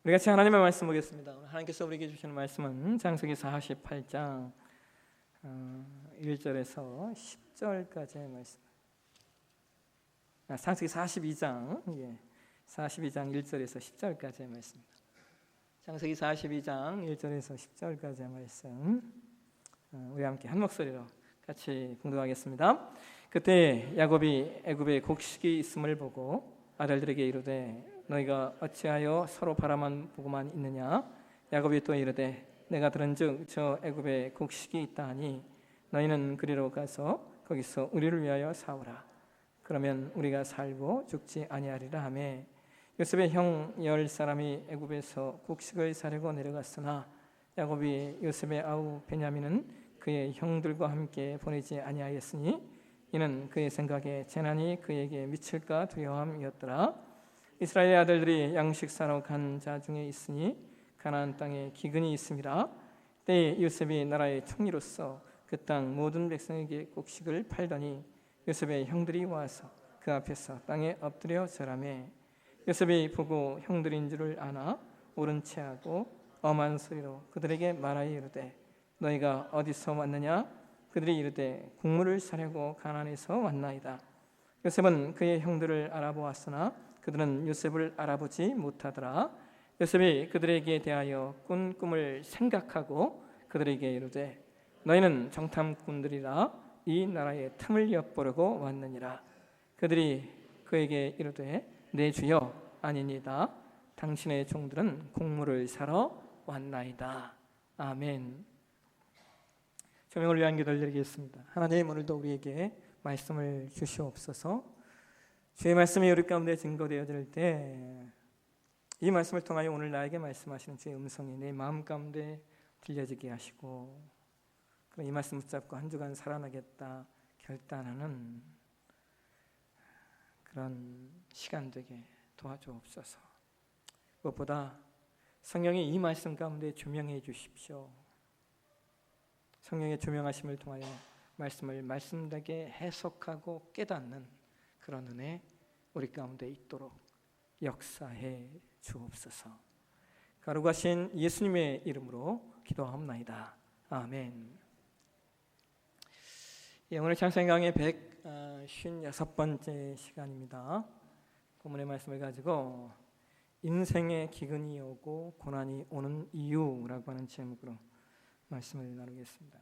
우리 같이 하나님의 말씀 보겠습니다. 하나님께서 우리에게 주시는 말씀은 창세기 48장 1절에서 10절까지의 말씀. 창세기 42장 1절에서 10절까지의 말씀입니다. 창세기 42장 1절에서 10절까지의 말씀. 우리 함께 한 목소리로 같이 봉독하겠습니다. 그때 야곱이 애굽에 곡식이 있음을 보고 아들들에게 이르되 너희가 어찌하여 서로 바라만 보고만 있느냐? 야곱이 또 이르되 내가 들은즉 저 애굽에 곡식이 있다 하니 너희는 그리로 가서 거기서 우리를 위하여 사오라. 그러면 우리가 살고 죽지 아니하리라 하매 요셉의 형 10사람이 애굽에서 곡식을 사려고 내려갔으나 야곱이 요셉의 아우 베냐민은 그의 형들과 함께 보내지 아니하였으니 이는 그의 생각에 재난이 그에게 미칠까 두려움이었더라. 이스라엘의 아들들이 양식 사러 간 자 중에 있으니 가나안 땅에 기근이 있음이라. 때에 요셉이 나라의 총리로서 그 땅 모든 백성에게 곡식을 팔더니 요셉의 형들이 와서 그 앞에서 땅에 엎드려 절하매 요셉이 보고 형들인 줄을 아나 옳은 체하고 엄한 소리로 그들에게 말하여 이르되 너희가 어디서 왔느냐? 그들이 이르되 곡물을 사려고 가나안에서 왔나이다. 요셉은 그의 형들을 알아보았으나 그들은 요셉을 알아보지 못하더라. 요셉이 그들에게 대하여 꾼 꿈을 생각하고 그들에게 이르되 너희는 정탐꾼들이라 이 나라의 틈을 엿보려고 왔느니라. 그들이 그에게 이르되 내 주여 아니니다. 당신의 종들은 곡물을 사러 왔나이다. 아멘. 조명을 위한 기도를 드리겠습니다. 하나님, 오늘도 우리에게 말씀을 주시옵소서. 주의 말씀이 우리 가운데 증거되어질 때 이 말씀을 통하여 오늘 나에게 말씀하시는 주의 음성이 내 마음 가운데 들려지게 하시고 이 말씀 붙잡고 한 주간 살아나겠다 결단하는 그런 시간 되게 도와주옵소서. 무엇보다 성령이 이 말씀 가운데 조명해 주십시오. 성령의 조명하심을 통하여 말씀을 말씀되게 해석하고 깨닫는 그런 은혜 우리 가운데 있도록 역사해 주옵소서. 거룩하신 예수님의 이름으로 기도하옵나이다. 아멘. 오늘 창세기 강의 156번째 시간입니다. 본문의 말씀을 가지고 인생의 기근이 오고 고난이 오는 이유라고 하는 제목으로 말씀을 나누겠습니다.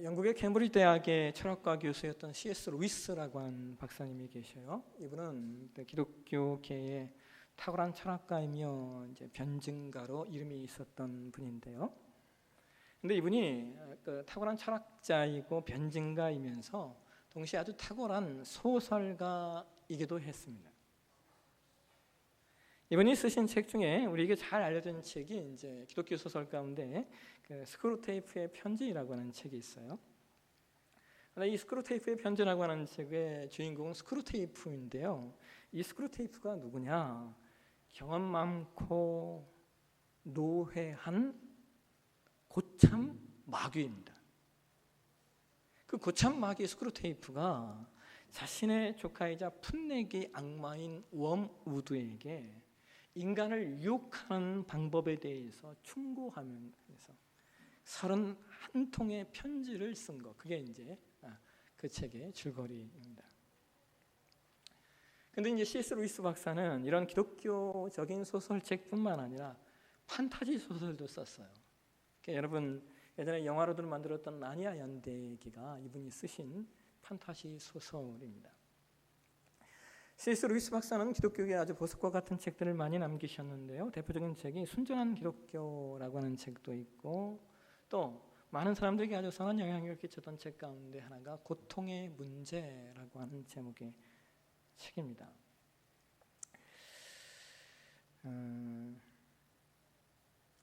영국의 캠브리지 대학의 철학과 교수였던 C.S. 루이스라고 하는 박사님이 계셔요. 이분은 기독교계의 탁월한 철학가이며 이제 변증가로 이름이 있었던 분인데요. 근데 이분이 탁월한 철학자이고 변증가이면서 동시에 아주 탁월한 소설가이기도 했습니다. 이분이 쓰신 책 중에 우리에게 잘 알려진 책이 이제 기독교 소설 가운데 스크루테이프의 편지라고 하는 책이 있어요. 이 스크루테이프의 편지라고 하는 책의 주인공은 스크루테이프인데요. 이 스크루테이프가 누구냐? 경험 많고 노회한 고참 마귀입니다. 그 고참 마귀 스크루테이프가 자신의 조카이자 풋내기 악마인 웜우드에게 인간을 유혹하는 방법에 대해서 충고하면서 31통의 편지를 쓴 것, 그게 이제 그 책의 줄거리입니다. 근데 이제 C.S. 루이스 박사는 이런 기독교적인 소설책뿐만 아니라 판타지 소설도 썼어요. 그러니까 여러분 예전에 영화로도 만들었던 나니아 연대기가 이분이 쓰신 판타지 소설입니다. C.S. 루이스 박사는 기독교계에 아주 보석과 같은 책들을 많이 남기셨는데요. 대표적인 책이 순전한 기독교라고 하는 책도 있고 또 많은 사람들에게 아주 선한 영향을 끼쳤던 책 가운데 하나가 고통의 문제라고 하는 제목의 책입니다.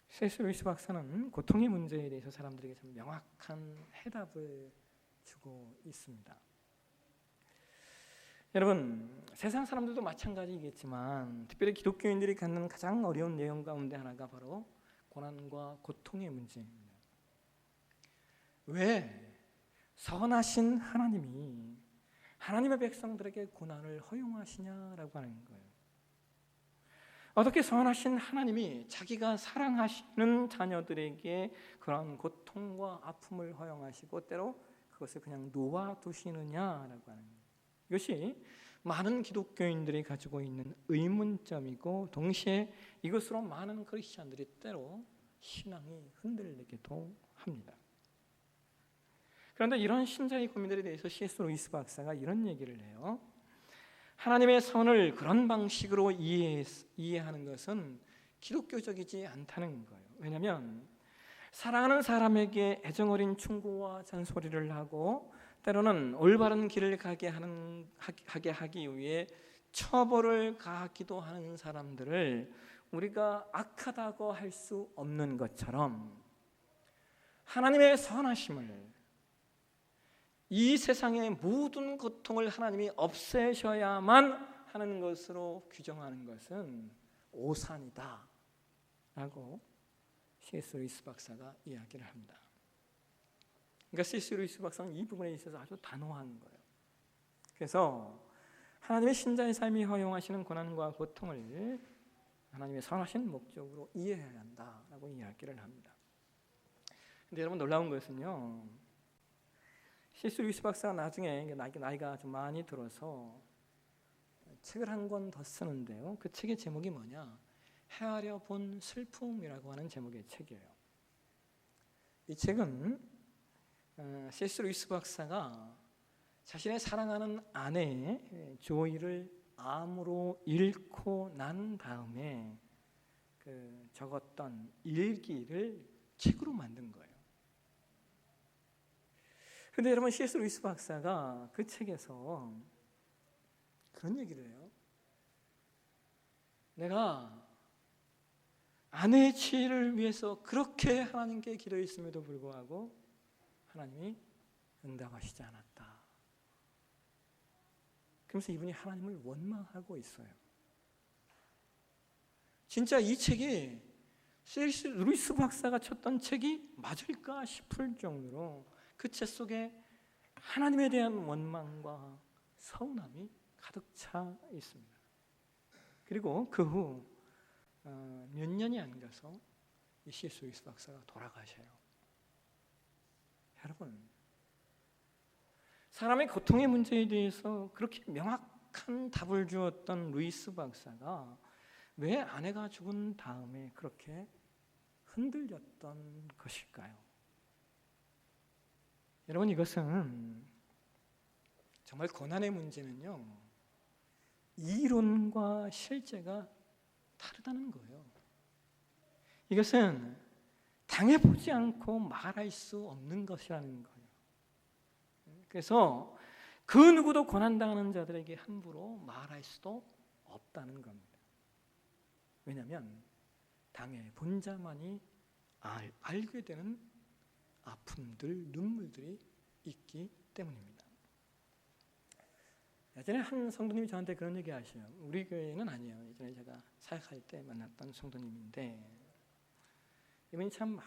C.S. 루이스 박사는 고통의 문제에 대해서 사람들에게 좀 명확한 해답을 주고 있습니다. 여러분, 세상 사람들도 마찬가지겠지만 특별히 기독교인들이 갖는 가장 어려운 내용 가운데 하나가 바로 고난과 고통의 문제입니다. 왜 선하신 하나님이 하나님의 백성들에게 고난을 허용하시냐라고 하는 거예요. 어떻게 선하신 하나님이 자기가 사랑하시는 자녀들에게 그런 고통과 아픔을 허용하시고 때로 그것을 그냥 놓아두시느냐라고 하는 거예요. 이것이 많은 기독교인들이 가지고 있는 의문점이고 동시에 이것으로 많은 크리스천들이 때로 신앙이 흔들리기도 합니다. 그런데 이런 신자의 고민들에 대해서 C.S. 루이스 박사가 이런 얘기를 해요. 하나님의 선을 그런 방식으로 이해하는 것은 기독교적이지 않다는 거예요. 왜냐하면 사랑하는 사람에게 애정어린 충고와 잔소리를 하고 때로는 올바른 길을 가게 하기 위해 처벌을 가하기도 하는 사람들을 우리가 악하다고 할 수 없는 것처럼 하나님의 선하심을 이 세상의 모든 고통을 하나님이 없애셔야만 하는 것으로 규정하는 것은 오산이다 라고 C.S. 루이스 박사가 이야기를 합니다. 그러니까 C.S. 루이스 박사는 이 부분에 있어서 아주 단호한 거예요. 그래서 하나님의 신자의 삶이 허용하시는 고난과 고통을 하나님의 선하신 목적으로 이해해야 한다라고 이야기를 합니다. 근데 여러분 놀라운 것은요, C.S. 루이스 박사가 나중에 나이가 좀 많이 들어서 책을 한 권 더 쓰는데요. 그 책의 제목이 뭐냐? 헤아려 본 슬픔이라고 하는 제목의 책이에요. 이 책은 C.S. 루이스 박사가 자신의 사랑하는 아내 조이를 암으로 잃고 난 다음에 적었던 일기를 책으로 만든 거예요. 그런데 여러분 C.S. 루이스 박사가 그 책에서 그런 얘기를 해요. 내가 아내의 치유를 위해서 그렇게 하나님께 기도했음에도 불구하고 하나님이 응답하시지 않았다. 그러면서 이분이 하나님을 원망하고 있어요. 진짜 이 책이 C.S. 루이스 박사가 쳤던 책이 맞을까 싶을 정도로 그 책 속에 하나님에 대한 원망과 서운함이 가득 차 있습니다. 그리고 그 후 몇 년이 안 가서 C.S. 루이스 박사가 돌아가셔요. 여러분, 사람의 고통의 문제에 대해서 그렇게 명확한 답을 주었던 루이스 박사가 왜 아내가 죽은 다음에 그렇게 흔들렸던 것일까요? 여러분, 이것은 정말 고난의 문제는요, 이론과 실제가 다르다는 거예요. 이것은 당해보지 않고 말할 수 없는 것이라는 거예요. 그래서 그 누구도 고난당하는 자들에게 함부로 말할 수도 없다는 겁니다. 왜냐하면 당해본 자만이 알게 되는 아픔들, 눈물들이 있기 때문입니다. 예전에 한 성도님이 저한테 그런 얘기 하셔요. 우리 교회는 아니에요. 예전에 제가 사역할 때 만났던 성도님인데 이분이 참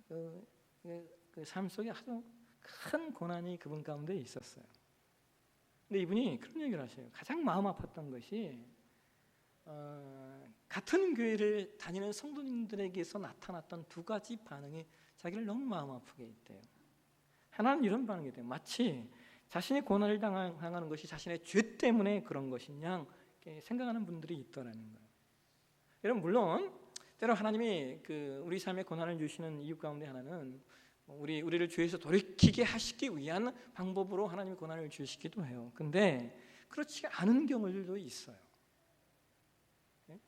그 삶 속에 아주 큰 고난이 그분 가운데 있었어요. 근데 이분이 그런 얘기를 하셔요. 가장 마음 아팠던 것이 같은 교회를 다니는 성도님들에게서 나타났던 두 가지 반응이 자기를 너무 마음 아프게 했대요. 하나는 이런 반응이 돼요. 마치 자신이 고난을 당하는 것이 자신의 죄 때문에 그런 것이냐 생각하는 분들이 있더라는 거예요. 여러분, 물론 때로 하나님이 우리 삶에 고난을 주시는 이유 가운데 하나는 우리를 죄에서 돌이키게 하시기 위한 방법으로 하나님이 고난을 주시기도 해요. 근데 그렇지 않은 경우들도 있어요.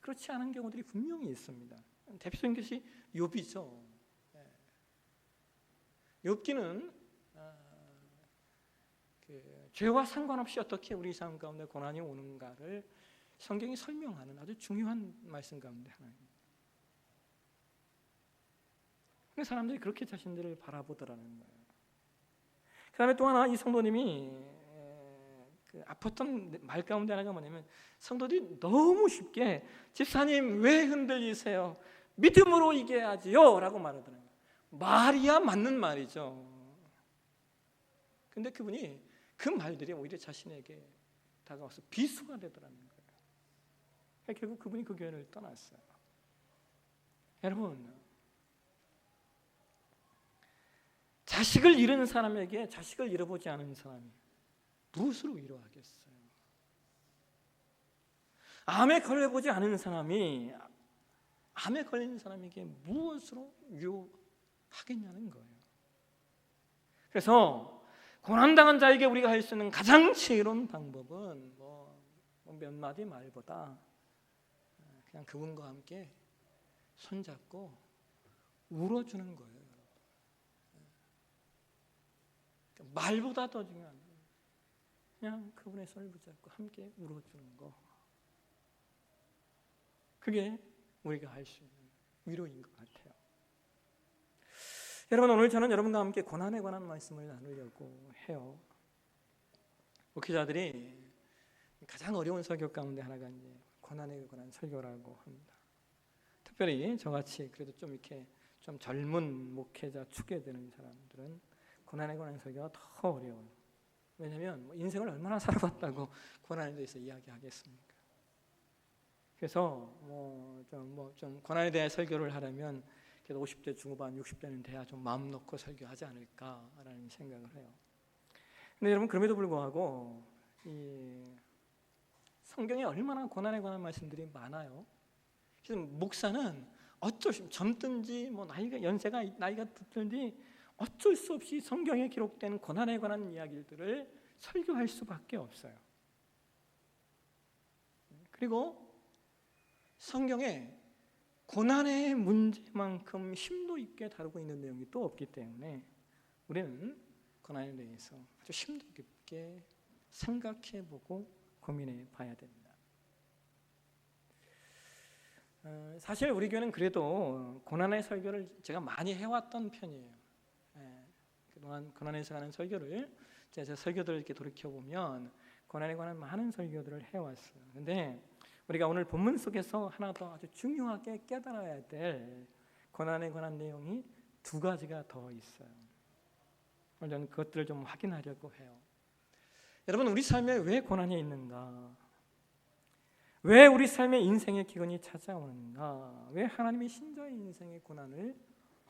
그렇지 않은 경우들이 분명히 있습니다. 대표적인 것이 욥이죠. 욥기는 죄와 상관없이 어떻게 우리 삶 가운데 고난이 오는가를 성경이 설명하는 아주 중요한 말씀 가운데 하나입니다. 근데 사람들이 그렇게 자신들을 바라보더라는 거예요. 그 다음에 또 하나 이 성도님이 아팠던 말 가운데 하나가 뭐냐면 성도들이 너무 쉽게 집사님 왜 흔들리세요? 믿음으로 이겨야지요 라고 말하더라고요. 말이야 맞는 말이죠. 근데 그분이 그 말들이 오히려 자신에게 다가와서 비수가 되더라는 거예요. 결국 그분이 그 교회를 떠났어요. 여러분, 자식을 잃은 사람에게 자식을 잃어보지 않은 사람이 무엇으로 위로하겠어요? 암에 걸려보지 않은 사람이 암에 걸린 사람에게 무엇으로 위로하겠냐는 거예요. 그래서 고난당한 자에게 우리가 할 수 있는 가장 지혜로운 방법은 몇 마디 말보다 그냥 그분과 함께 손잡고 울어주는 거예요. 말보다 더 중요한 거예요. 그냥 그분의 손을 붙잡고 함께 울어주는 거. 그게 우리가 할 수 있는 위로인 것 같아요. 여러분, 오늘 저는 여러분과 함께 고난에 관한 말씀을 나누려고 해요. 목회자들이 가장 어려운 설교 가운데 하나가 이제 고난에 관한 설교라고 합니다. 특별히 저같이 그래도 좀 이렇게 좀 젊은 목회자 축에 되는 사람들은 고난에 관한 설교가 더 어려워요. 왜냐하면 인생을 얼마나 살아봤다고 고난에 대해서 이야기하겠습니까? 그래서 좀 고난에 대해 설교를 하려면 그래도 50대 중후반, 60대는 돼야 좀 마음 놓고 설교하지 않을까라는 생각을 해요. 근데 여러분, 그럼에도 불구하고 이 성경에 얼마나 고난에 관한 말씀들이 많아요. 그래서 목사는 어쩔 수 없이 젊든지 나이가 듣든지 어쩔 수 없이 성경에 기록된 고난에 관한 이야기들을 설교할 수밖에 없어요. 그리고 성경에 고난의 문제만큼 심도 있게 다루고 있는 내용이 또 없기 때문에 우리는 고난에 대해서 아주 심도 깊게 생각해보고 고민해 봐야 됩니다. 사실 우리 교회는 그래도 고난의 설교를 제가 많이 해왔던 편이에요. 그동안 고난에서 하는 설교를 제가 설교들을 이렇게 돌이켜보면 고난에 관한 많은 설교들을 해왔어요. 근데 우리가 오늘 본문 속에서 하나 더 아주 중요하게 깨달아야 될 고난에 관한 내용이 두 가지가 더 있어요. 오늘 저는 그것들을 좀 확인하려고 해요. 여러분, 우리 삶에 왜 고난이 있는가? 왜 우리 삶의 인생의 기근이 찾아오는가? 왜 하나님이 신자의 인생의 고난을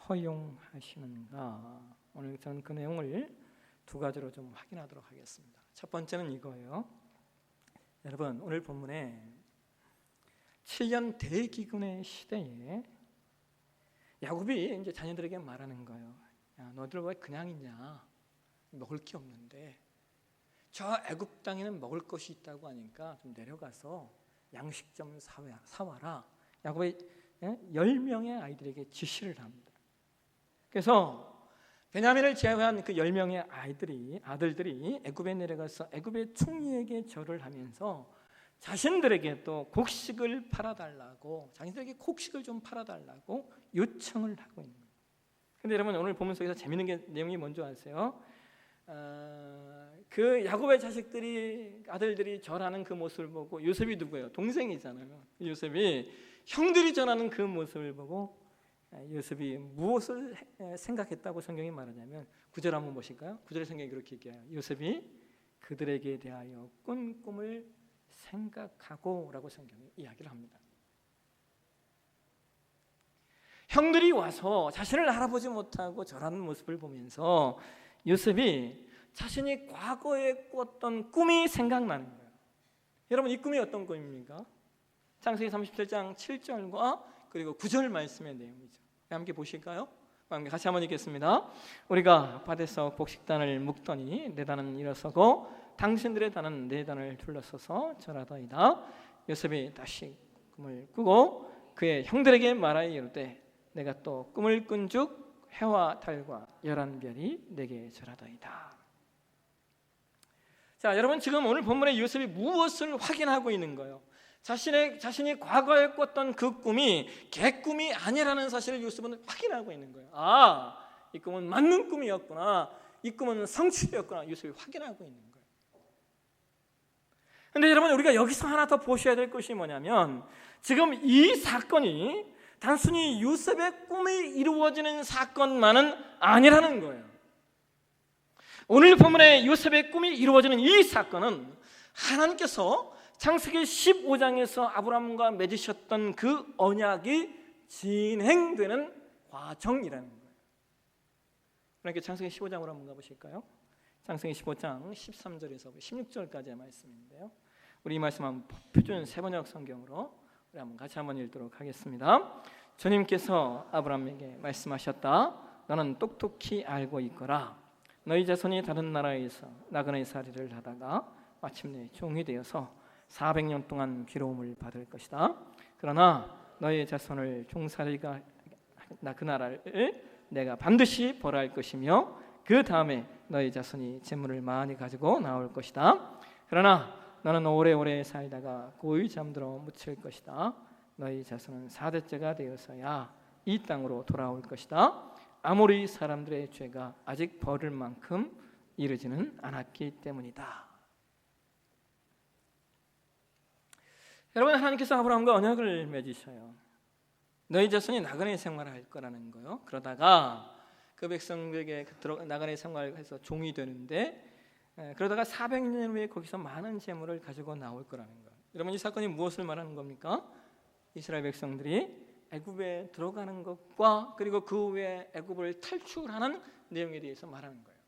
허용하시는가? 오늘 저는 그 내용을 두 가지로 좀 확인하도록 하겠습니다. 첫 번째는 이거예요. 여러분, 오늘 본문에 7년 대기근의 시대에 야곱이 이제 자녀들에게 말하는 거예요. 야, 너희들 왜 그냥 있냐? 먹을 게 없는데 저 애굽 땅에는 먹을 것이 있다고 하니까 좀 내려가서 양식 좀 사와라. 야곱의 10명의 아이들에게 지시를 합니다. 그래서 베냐민을 제외한 그 10명의 아들들이 애굽에 내려가서 애굽의 총리에게 절을 하면서 자신들에게 또 곡식을 팔아달라고, 자신들에게 곡식을 좀 팔아달라고 요청을 하고 있는 거예요. 그런데 여러분, 오늘 본문 속에서 재밌는 내용이 뭔지 아세요? 그 야곱의 아들들이 절하는 그 모습을 보고 요셉이 누구예요? 동생이잖아요. 요셉이 형들이 절하는 그 모습을 보고 요셉이 무엇을 생각했다고 성경이 말하냐면 9절 한번 보실까요? 9절의 성경이 그렇게 얘기해요. 요셉이 그들에게 대하여 꾼 꿈을 생각하고 라고 성경이 이야기를 합니다. 형들이 와서 자신을 알아보지 못하고 절하는 모습을 보면서 요셉이 자신이 과거에 꿨던 꿈이 생각나는 거예요. 여러분, 이 꿈이 어떤 꿈입니까? 창세기 37장 7절과 그리고 9절 말씀의 내용이죠. 함께 보실까요? 같이 한번 읽겠습니다. 우리가 밭에서 곡식단을 묶더니 내 단은 일어서고 당신들의 단은 내 단을 둘러서서 절하더이다. 요셉이 다시 꿈을 꾸고 그의 형들에게 말하여 이르되 내가 또 꿈을 꾼즉 해와 달과 11별이 내게 절하더이다. 자, 여러분, 지금 오늘 본문의 요셉이 무엇을 확인하고 있는 거예요? 자신이 과거에 꿨던 그 꿈이 개꿈이 아니라는 사실을 요셉은 확인하고 있는 거예요. 아, 이 꿈은 맞는 꿈이었구나. 이 꿈은 성취되었구나. 요셉이 확인하고 있는 거예요. 그런데 여러분, 우리가 여기서 하나 더 보셔야 될 것이 뭐냐면 지금 이 사건이 단순히 요셉의 꿈이 이루어지는 사건만은 아니라는 거예요. 오늘 본문의 요셉의 꿈이 이루어지는 이 사건은 하나님께서 창세기 15장에서 아브라함과 맺으셨던 그 언약이 진행되는 과정이라는 거예요. 그러니까 창세기 15장으로 한번 가보실까요? 창세기 15장 13절에서 16절까지의 말씀인데요. 우리 이 말씀 한번 표준 세번역 성경으로 우리 한번 같이 한번 읽도록 하겠습니다. 주님께서 아브라함에게 말씀하셨다. 너는 똑똑히 알고 있거라. 너희 자손이 다른 나라에서 나그네 살이를 하다가 마침내 종이 되어서 400년 동안 괴로움을 받을 것이다. 그러나 너희 자손을 종살이가 그 나라를 내가 반드시 벌할 것이며 그 다음에 너희 자손이 재물을 많이 가지고 나올 것이다. 그러나 너는 오래오래 살다가 고이 잠들어 묻힐 것이다. 너희 자손은 4대째가 되어서야 이 땅으로 돌아올 것이다. 아모리 사람들의 죄가 아직 벌을 만큼 이르지는 않았기 때문이다. 여러분, 하나님께서 아브라함과 언약을 맺으셔요. 너희 자손이 나그네 생활을 할 거라는 거요. 그러다가 그 백성들에게 나그네 생활해서 종이 되는데, 그러다가 400년 후에 거기서 많은 재물을 가지고 나올 거라는 거예요. 여러분, 이 사건이 무엇을 말하는 겁니까? 이스라엘 백성들이 애굽에 들어가는 것과 그리고 그 후에 애굽을 탈출하는 내용에 대해서 말하는 거예요.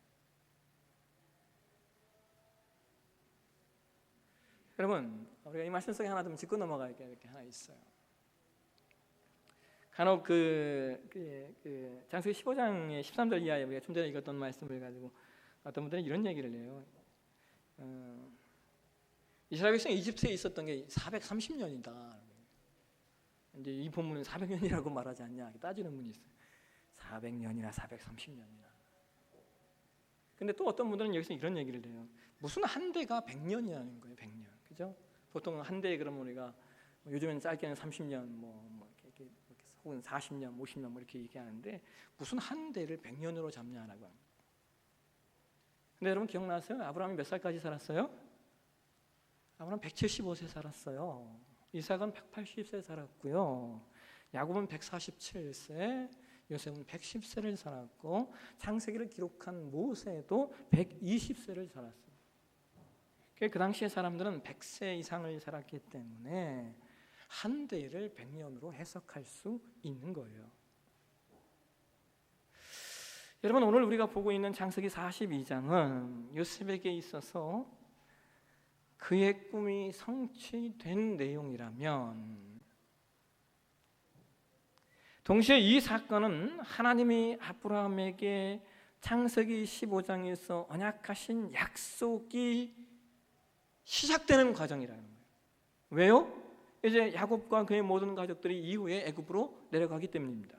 여러분, 우리가 이 말씀 속에 하나 좀 짚고 넘어갈 게 이렇게 하나 있어요. 간혹 창세기 15장의 13절 이하에 우리가 좀 전에 읽었던 말씀을 가지고 어떤 분들은 이런 얘기를 해요. 이스라엘 백성이 이집트에 있었던 게 430년이다. 이제 이 본문은 400년이라고 말하지 않냐 따지는 분이 있어요. 400년이나 430년이나. 근데 또 어떤 분들은 여기서 이런 얘기를 해요. 무슨 한 대가 100년이라는 거예요. 100년. 그죠? 보통 한 대에 그러면 우리가 요즘에는 짧게는 30년 이렇게 혹은 40년, 50년 이렇게 얘기하는데 무슨 한 대를 100년으로 잡냐라고 합니다. 근데 여러분 기억나세요? 아브라함이 몇 살까지 살았어요? 아브라함 175세 살았어요. 이삭은 180세 살았고요. 야곱은 147세, 요셉은 110세를 살았고 창세기를 기록한 모세도 120세를 살았어요. 그 당시의 사람들은 100세 이상을 살았기 때문에 한 대를 100년으로 해석할 수 있는 거예요. 여러분, 오늘 우리가 보고 있는 창세기 42장은 요셉에게 있어서 그의 꿈이 성취된 내용이라면, 동시에 이 사건은 하나님이 아브라함에게 창세기 15장에서 언약하신 약속이 시작되는 과정이라는 거예요. 왜요? 이제 야곱과 그의 모든 가족들이 이후에 애굽으로 내려가기 때문입니다.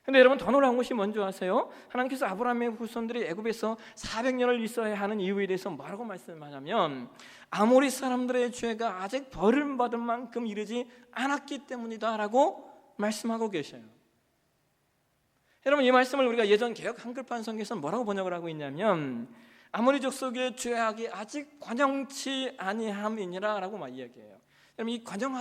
근데 여러분, 더 놀라운 것이 뭔지 아세요? 하나님께서 아브라함의 후손들이 애굽에서 400년을 있어야 하는 이유에 대해서 뭐라고 말씀하냐면 아모리 사람들의 죄가 아직 벌을 받을 만큼 이르지 않았기 때문이다 라고 말씀하고 계셔요. 여러분, 이 말씀을 우리가 예전 개역 한글판 성경에서는 뭐라고 번역을 하고 있냐면 아모리 족속의 죄악이 아직 관영치 아니함이니라 라고 막 이야기해요. 여러분, 이 관영